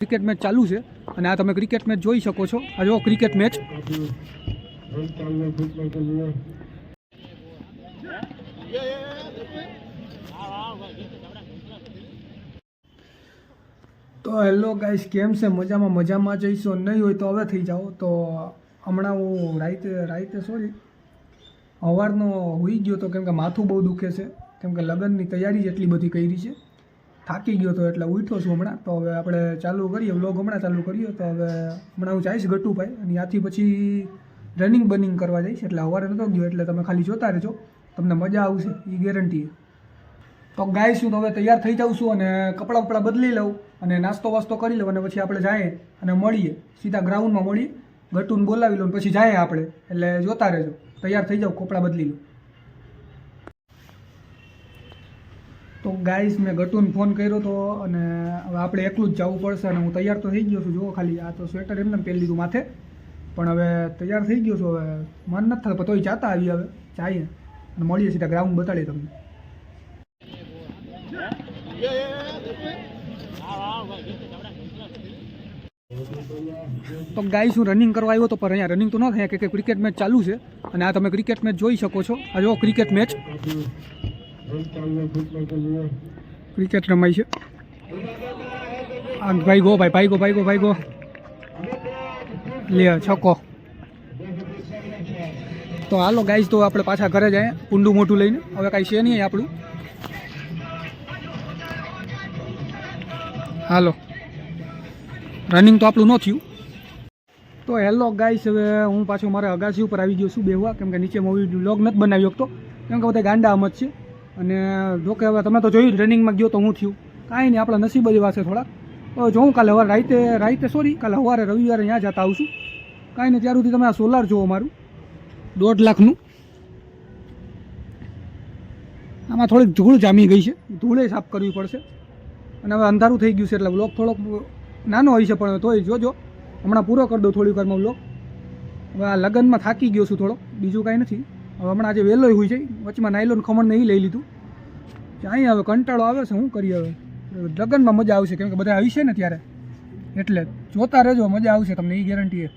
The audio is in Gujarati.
ક્રિકેટ મેચ ચાલુ છે અને આ તમે ક્રિકેટ મેચ જોઈ શકો છો. આ જો ક્રિકેટ મેચ. તો હેલો ગાઈસ, કેમ છે? મજામાં જઈશો? નહીં હોય તો હવે થઈ જાઓ. તો હમણાં હું રાતે સવારનો હોઈ ગયો હતો કેમ કે માથું બહુ દુખે છે, કેમ કે લગ્નની તૈયારી એટલી બધી કરી છે. થાકી ગયો હતો એટલે ઉઠ્યો છું હમણાં. તો હવે આપણે ચાલુ કરીએ વ્લોગ. હમણાં ચાલુ કરીએ તો હવે હમણાં હું જઈશ ગટુભાઈ અને ત્યાંથી પછી રનિંગ કરવા જઈશ. એટલે સવારે નહોતો ગયો એટલે તમે ખાલી જોતા રહેજો, તમને મજા આવશે એ ગેરંટી. તો ગાઈસ હું તો હવે તૈયાર થઈ જાઉં છું અને કપડાં બદલી લઉં અને નાસ્તો વાસ્તો કરી લઉં અને પછી આપણે જઈએ અને મળીએ સીધા ગ્રાઉન્ડમાં મળીએ. ગટુને બોલાવી લઉં પછી જઈએ આપણે. એટલે જોતા રહેજો. તૈયાર થઈ જાઉં, કપડાં બદલી લઉં. તો ગાઈસ મેં ગટુને ફોન કર્યો હતો અને હવે આપણે એકલું જ જવું પડશે અને હું તૈયાર તો થઈ ગયો છું. જુઓ ખાલી આ તો સ્વેટર એમને પહેરી લીધું માથે, પણ હવે તૈયાર થઈ ગયો છું. હવે મન નથી થતું તોય જાતા આવી. હવે જઈએ અને મળીએ સીધા ગ્રાઉન્ડ બતાડીએ તમને. તો ગાઈસ હું રનિંગ કરવા આવ્યો હતો પણ અહીંયા રનિંગ તો ન થાય કે ક્રિકેટ મેચ ચાલુ છે અને આ તમે ક્રિકેટ મેચ જોઈ શકો છો. આ જો ક્રિકેટ મેચ. ક્રિકેટ રમાય છે. ભાઈ ગો લે છકો. તો હાલો ગાઈસ, તો આપણે પાછા ઘરે જાય કુંડું મોટું લઈને. હવે કાંઈ છે નહીં આપણું. હાલો, રનિંગ તો આપણું ન થયું. તો હેલો ગાઈસ, હવે હું પાછો મારા અગાસી ઉપર આવી ગયો છું બેહવા, કેમ કે નીચે મૂવી વ્લોગ નથી બનાવી શકતો કેમ કે બધા ગાંડા અમત છે. અને જોકે હવે તમે તો જોયું રનિંગમાં ગયો તો હું થયું કાંઈ નહીં, આપણા નસીબ જ એવા છે થોડાક. તો જોઉં કાલે હવે કાલે સવારે રવિવારે ત્યાં જતા આવશું. કાંઈ નહીં, ત્યાર સુધી તમે આ સોલાર જુઓ મારું 1.5 લાખનું. આમાં થોડીક ધૂળ જામી ગઈ છે, ધૂળે સાફ કરવી પડશે. અને હવે અંધારું થઈ ગયું છે એટલે વ્લોગ થોડોક નાનો હોય છે પણ તોય જોજો. હમણાં પૂરો કરી દઉં થોડીક વારમાં વ્લોગ. હવે આ લગ્નમાં થાકી ગયો છું થોડો, બીજું કાંઈ નથી. હવે હમણાં આજે વહેલો હોય છે, વચમાં નાયલોન ખમણને એ લઈ લીધું. અહીં હવે કંટાળો આવે છે, શું કરીએ હવે. લગ્નમાં મજા આવશે કેમ કે બધા આવી છે ને ત્યારે, એટલે જોતા રહેજો, મજા આવશે તમને એ ગેરંટી છે.